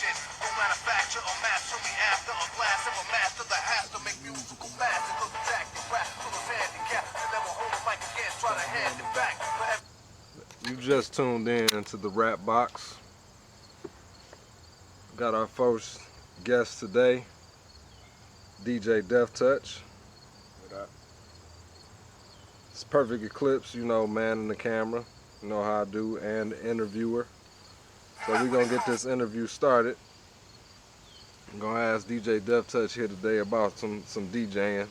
it. No manufacture or master me after a blast of a master that has to make musical masters. Those exacting rap till it's handicapped. And then we'll hold the mic again, try to hand it back. You just tuned in to the Rap Box. Got our first guest today, DJ Def Touch. What up? It's Perfect Eclipse, you know, man in the camera, you know how I do, and the interviewer. So we're gonna get this interview started. I'm gonna ask DJ Def Touch here today about some DJing.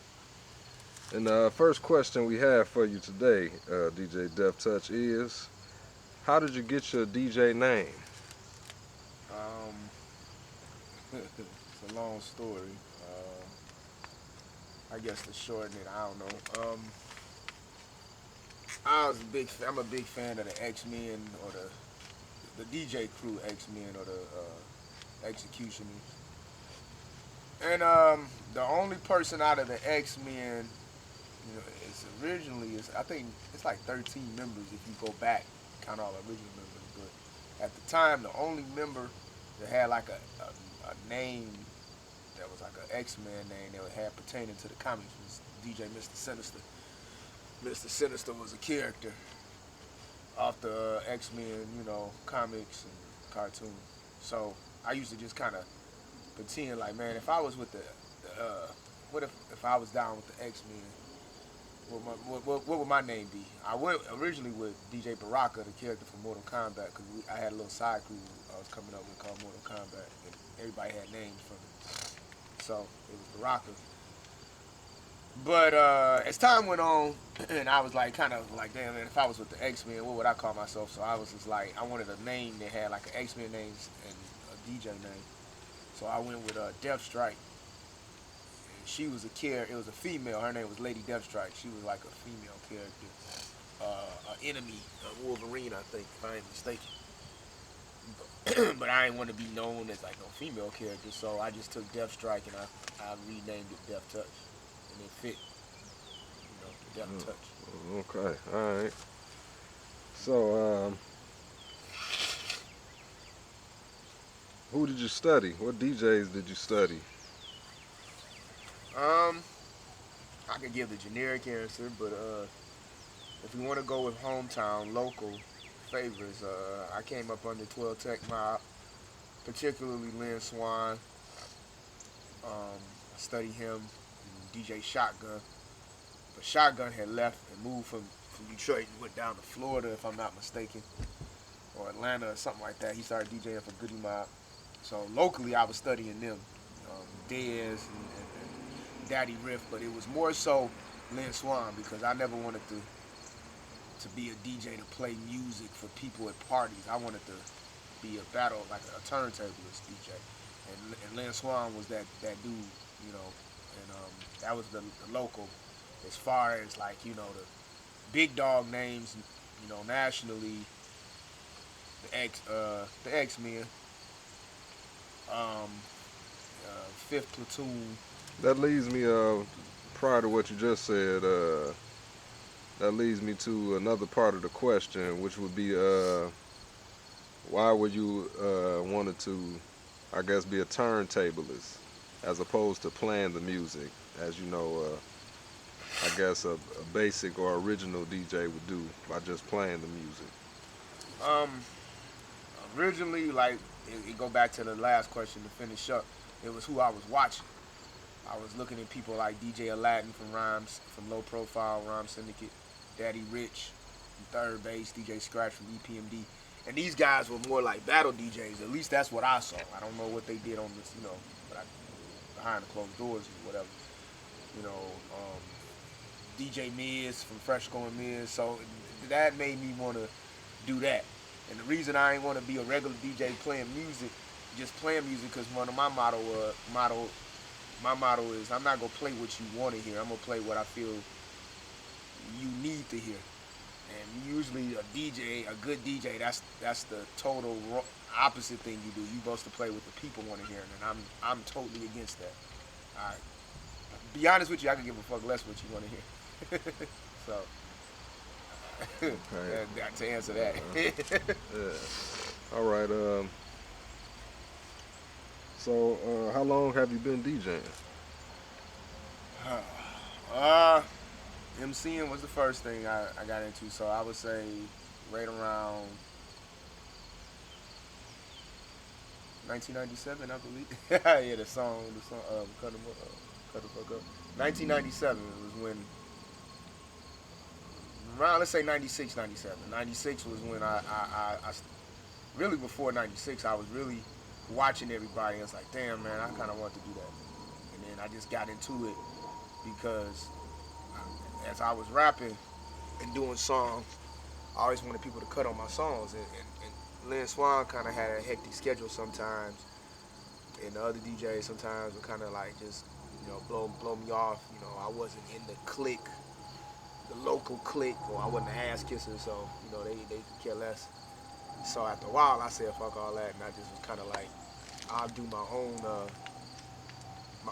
And the first question we have for you today, DJ Def Touch, is how did you get your DJ name? It's a long story. I guess to shorten it, I don't know. I'm a big fan of the X-Men or the DJ crew X-Men or the Executioners. And the only person out of the X-Men, I think it's like 13 members if you go back, count all the original members. But at the time, the only member that had like a name that was like an X-Men name that had pertaining to the comics was DJ Mr. Sinister. Mr. Sinister was a character off the X-Men, comics and cartoons. So I used to just kind of pretend like, man, if I was with what if I was down with the X-Men, what would my name be? I went originally with DJ Baraka, the character from Mortal Kombat, because I had a little side crew I was coming up with called Mortal Kombat, and everybody had names from it. So it was Baraka. But as time went on, and I was like, kind of like, damn, man, if I was with the X-Men, what would I call myself? So I was just like, I wanted a name that had like an X-Men name and a DJ name. So I went with Deathstrike. She was a character. It was a female. Her name was Lady Deathstrike. She was like a female character, an enemy, Wolverine, I think, if I ain't mistaken. But I didn't want to be known as like no female character, so I just took Deathstrike and I renamed it Death Touch, and it fit, Death Touch. Okay, all right. So, who did you study? What DJs did you study? I could give the generic answer, but if we want to go with hometown, local favorites, I came up under 12 Tech Mob, particularly Lynn Swan. I studied him, DJ Shotgun. But Shotgun had left and moved from Detroit and went down to Florida, if I'm not mistaken, or Atlanta or something like that. He started DJing for Goody Mob. So locally, I was studying them, Dez and Daddy Riff, but it was more so Lynn Swan because I never wanted to be a DJ to play music for people at parties. I wanted to be a battle, like a turntablist DJ. And Lynn Swan was that dude, and that was the local. As far as like, the big dog names, nationally, the X-Men, Fifth Platoon. That leads me, prior to what you just said, that leads me to another part of the question, which would be, why would you wanted to, I guess, be a turntablist as opposed to playing the music, as you know, I guess a basic or original DJ would do by just playing the music? Originally, like, it go back to the last question to finish up, it was who I was watching. I was looking at people like DJ Aladdin from Low Profile, Rhyme Syndicate, Daddy Rich from Third Base, DJ Scratch from EPMD. And these guys were more like battle DJs. At least that's what I saw. I don't know what they did on this, but behind the closed doors or whatever. DJ Miz from Fresh Going Miz. So that made me want to do that. And the reason I ain't want to be a regular DJ playing music, just playing music, because one of my motto is I'm not gonna play what you want to hear. I'm gonna play what I feel you need to hear. And usually a good DJ, that's the total opposite thing you do. You supposed to play what the people want to hear, and I'm totally against that. All right. Be honest with you, I can give a fuck less what you want to hear. So, okay. To answer that. Yeah. All right. So, how long have you been DJing? Uh, MCing was the first thing I got into, so I would say right around 1997, I believe. Yeah, the song, cut the fuck up. 1997 was when, around let's say 96, 97. 96 was when really before 96, I was really watching everybody. And it's like, damn, man, I kind of want to do that. And then I just got into it because as I was rapping and doing songs, I always wanted people to cut on my songs. And Lynn Swan kind of had a hectic schedule sometimes. And the other DJs sometimes would kind of like just, blow me off. I wasn't in the clique, the local clique, or I wasn't an ass kisser, so, they could care less. So after a while, I said, fuck all that, and I just was kind of like, I'll do my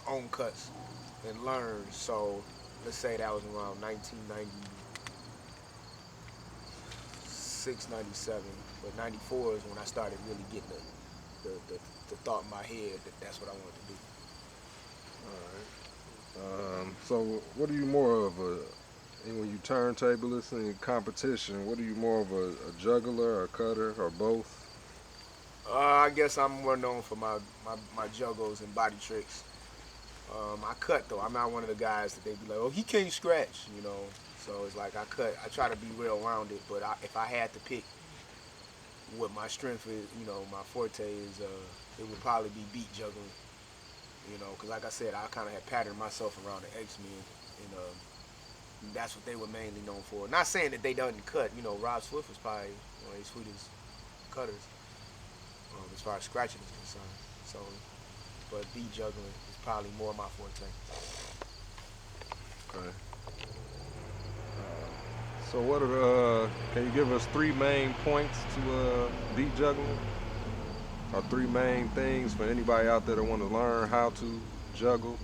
own cuts and learn. So let's say that was around 1996, 97, but 94 is when I started really getting the thought in my head that that's what I wanted to do. So, what are you more of a when you turntablist in competition? What are you more of a juggler, a cutter, or both? I guess I'm more known for my juggles and body tricks. I cut though. I'm not one of the guys that they be like, oh, he can't scratch. So it's like I cut. I try to be well rounded, but if I had to pick what my strength is, my forte is, it would probably be beat juggling. Because like I said, I kind of had patterned myself around the X-Men, and that's what they were mainly known for. Not saying that they doesn't cut. Rob Swift was probably one of the sweetest cutters as far as scratching is concerned. So, but beat juggling is probably more my forte. Okay. So, what are can you give us three main points to beat juggling? Or three main things for anybody out there that want to learn how to juggle?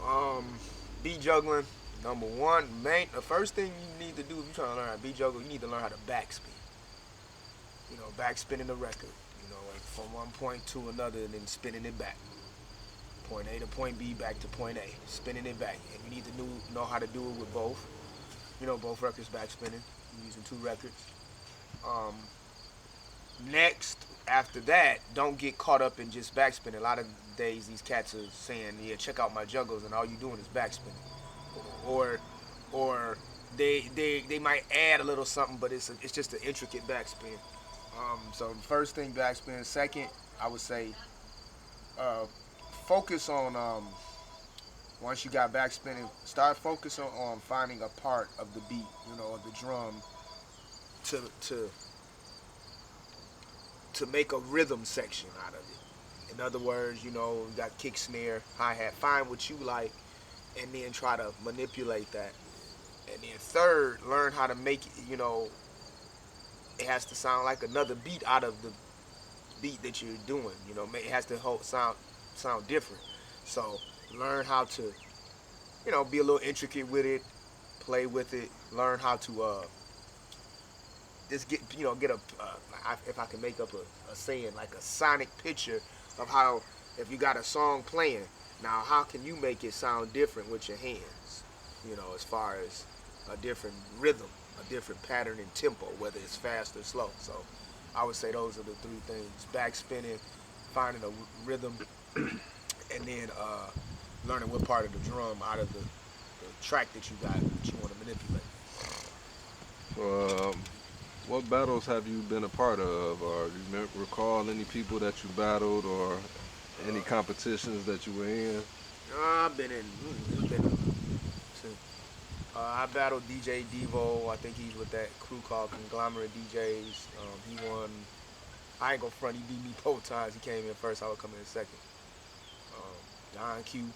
Um, beat juggling, number one, the first thing you need to do if you're trying to learn how to beat juggle, you need to learn how to backspin. Backspinning the record. Like from one point to another and then spinning it back. Point A to point B, back to point A, spinning it back. And you need to know how to do it with both. Both records backspinning. You're using two records. Um, Next, after that, don't get caught up in just backspinning. A lot of days, these cats are saying, "Yeah, check out my juggles," and all you doing is backspinning, or, or they might add a little something, but it's just an intricate backspin. So first thing, backspin. Second, I would say, uh, focus on once you got backspinning, start focusing on finding a part of the beat, of the drum to to to make a rhythm section out of it. In other words, you got kick, snare, hi-hat. Find what you like and then try to manipulate that. And then third, learn how to make it, it has to sound like another beat out of the beat that you're doing. It has to sound different. So learn how to, be a little intricate with it, play with it, learn how to just get a if I can make up a saying like a sonic picture of how if you got a song playing now how can you make it sound different with your hands, as far as a different rhythm, a different pattern and tempo, whether it's fast or slow. So I would say those are the three things: backspinning, finding a rhythm, and then learning what part of the drum out of the track that you got that you want to manipulate. So, what battles have you been a part of, or do you recall any people that you battled, or any competitions that you were in? I've been in. It's been. I battled DJ Devo. I think he's with that crew called Conglomerate DJs. He won. I ain't gonna front. He beat me both times. He came in first. I would come in second. Don Q. Man,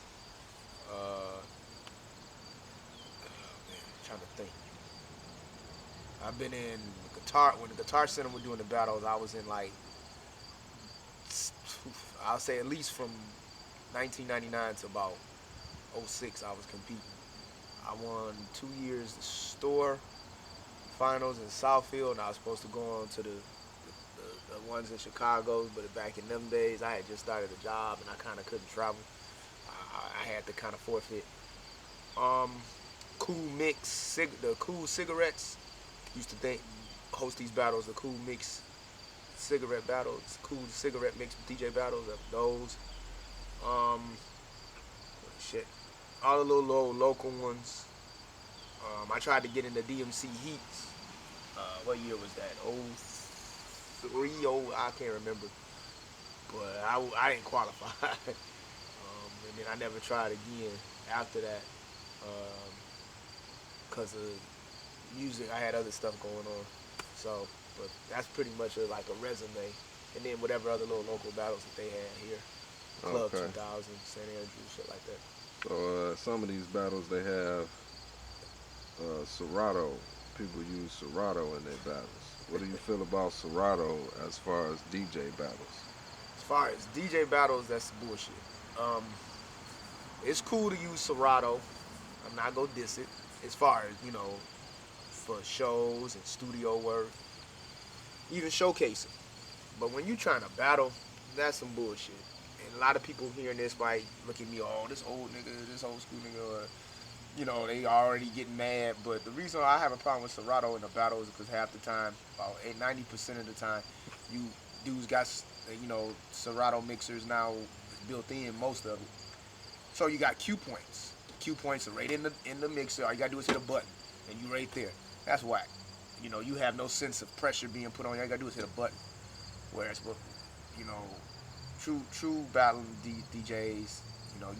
I'm trying to think. I've been in guitar when the Guitar Center were doing the battles. I was in like I'll say at least from 1999 to about '06. I was competing. I won 2 years the store finals in Southfield, and I was supposed to go on to the the ones in Chicago, but back in them days, I had just started a job and I kind of couldn't travel. I had to kind of forfeit. Um, Cool Mix, the Cool Cigarettes used to host these battles, the Cool Mix cigarette battles, Cool Cigarette Mix DJ battles, those. Um, shit, all the little local ones. I tried to get into DMC Heats. What year was that? Oh, 03, I can't remember. But I didn't qualify. And then I never tried again after that. Because of music, I had other stuff going on. So, but that's pretty much like a resume. And then whatever other little local battles that they had here. Club Okay. 2000, San Andrews, shit like that. So some of these battles they have Serato. People use Serato in their battles. What do you feel about Serato as far as DJ battles? As far as DJ battles, that's bullshit. Um, it's cool to use Serato. I'm not gonna diss it. As far as, for shows and studio work, even showcasing. But when you trying to battle, that's some bullshit. And a lot of people hearing this might look at me, oh, this old nigga, this old school nigga, or, they already getting mad. But the reason I have a problem with Serato in the battle is because half the time, about 90% of the time, you dudes got, Serato mixers now built in, most of it. So you got cue points. Cue points are right in the mixer. All you gotta do is hit a button, and you right there. That's whack. You have no sense of pressure being put on you. All you gotta do is hit a button. Whereas, true battling DJs,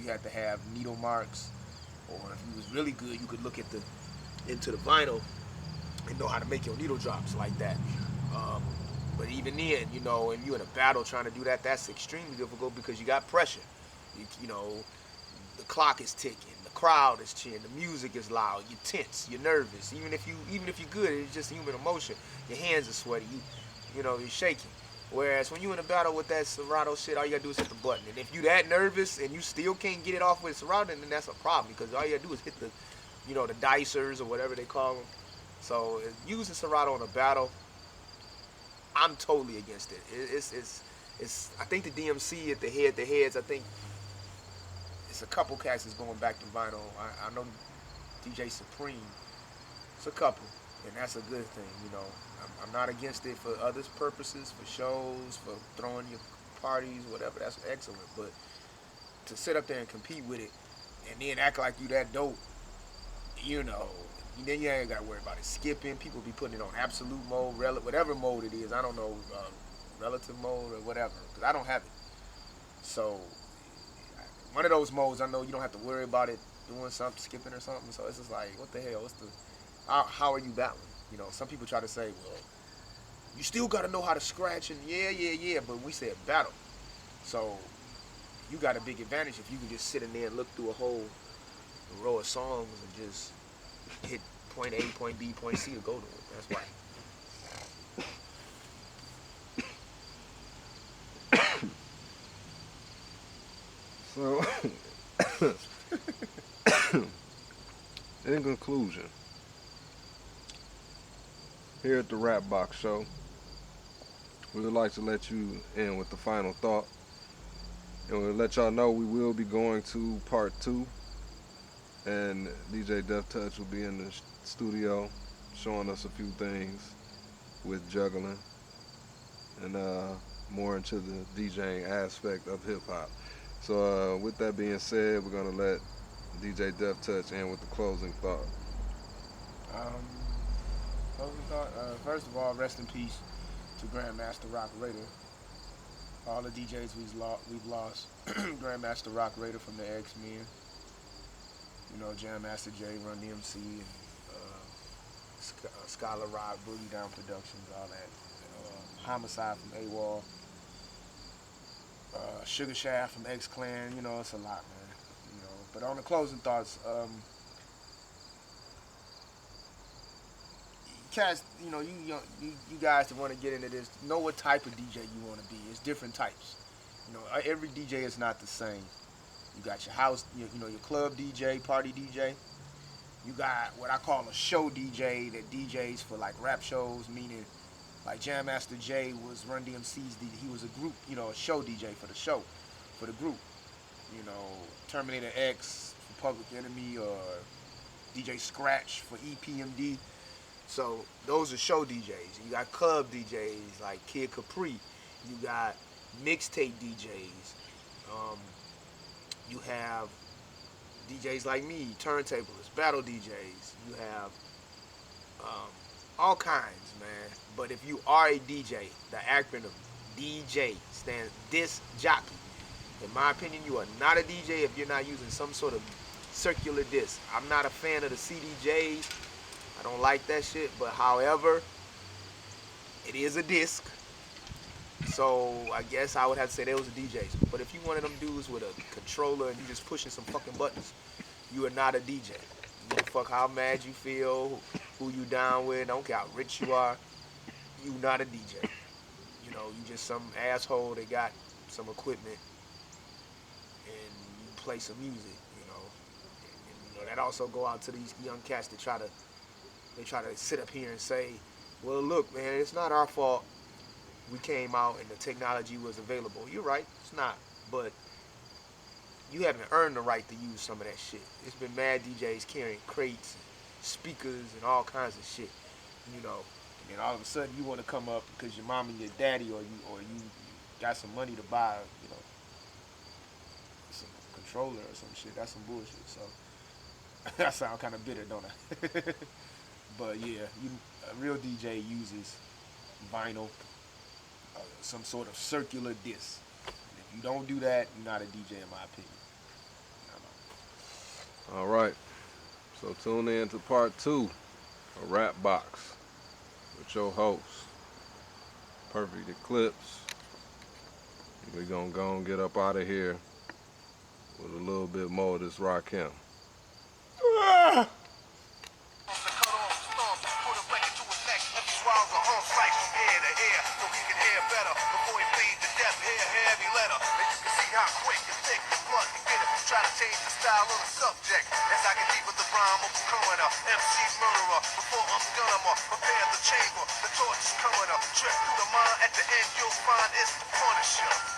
you had to have needle marks, or if you was really good, you could look into the vinyl and know how to make your needle drops like that. But even then, if you're in a battle trying to do that, that's extremely difficult because you got pressure. The clock is ticking, the crowd is cheering, the music is loud, you're tense, you're nervous. Even if you're good, it's just human emotion. Your hands are sweaty, you're shaking. Whereas when you in a battle with that Serato shit, all you gotta do is hit the button. And if you that nervous and you still can't get it off with Serato, then that's a problem because all you gotta do is hit the dicers or whatever they call them. So using Serato in a battle, I'm totally against it. It's I think the DMC at the heads, I think it's a couple cats that's going back to vinyl. I know DJ Supreme. It's a couple, and that's a good thing. I'm not against it for others' purposes, for shows, for throwing your parties, whatever. That's excellent. But to sit up there and compete with it, and then act like you that dope, then you ain't got to worry about it skipping. People be putting it on absolute mode, whatever mode it is. I don't know, relative mode or whatever, because I don't have it. So one of those modes, I know you don't have to worry about it doing something, skipping or something. So it's just like, what the hell? How are you battling? Some people try to say, well, you still got to know how to scratch, and yeah, but we said battle. So you got a big advantage if you can just sit in there and look through a whole row of songs and just hit point A, point B, point C to go to it. That's why. So, in conclusion, here at the Rap Box Show, we would like to let you in with the final thought. And we'll let y'all know we will be going to part 2. And DJ Def Touch will be in the studio showing us a few things with juggling and more into the DJing aspect of hip hop. So with that being said, we're gonna let DJ Def Touch in with the closing thought. Closing thought. First of all, rest in peace to Grandmaster Rock Raider. All the DJs we've lost. Grandmaster Rock Raider from the X-Men. Jam Master J, Run DMC, and Scholar Rock, Boogie Down Productions, all that. Homicide from AWOL. Sugar Shaft from X Clan. It's a lot, man. But on the closing thoughts, cats, you guys that want to get into this, know what type of DJ you want to be. It's different types. Every DJ is not the same. You got your house, your club DJ, party DJ. You got what I call a show DJ that DJs for like rap shows, meaning Like Jam Master Jay was Run DMC's DJ. He was a group, you know, a show DJ for the show, for the group. You know, Terminator X for Public Enemy, or DJ Scratch for EPMD. So those are show DJs. You got club DJs like Kid Capri. You got mixtape DJs. You have DJs like me, turntablists, battle DJs. You have all kinds, man. But if you are a DJ, the acronym DJ stands disc jockey. In my opinion, you are not a DJ if you're not using some sort of circular disc. I'm not a fan of the CDJs. I don't like that shit. But however, it is a disc. So I guess I would have to say they was the DJs. But if you one of them dudes with a controller and you just pushing some fucking buttons, you are not a DJ. You give a fuck how mad you feel, who you down with, don't care how rich you are, you not a DJ. You know, you just some asshole that got some equipment and you play some music, you know. And, you know, that also go out to these young cats that try to sit up here and say, well, look, man, it's not our fault we came out and the technology was available. You're right, it's not. But you haven't earned the right to use some of that shit. It's been mad DJs carrying crates and speakers and all kinds of shit, you know. And then all of a sudden you want to come up because your mom and your daddy or you got some money to buy, you know, some controller or some shit. That's some bullshit. So I sound kind of bitter, don't I? But yeah, a real DJ uses vinyl, some sort of circular disc. And if you don't do that, you're not a DJ in my opinion. All right. So tune in to part 2 of Rap Box with your host, Perfect Eclipse. We're gonna go and get up out of here with a little bit more of this Rakim. Try to change the style of the subject as I get deeper the rhyme of the criminal MC murderer. Before I'm done, I'ma prepare the chamber. The torch is coming up. Trip through the mind. At the end, you'll find it's the Punisher.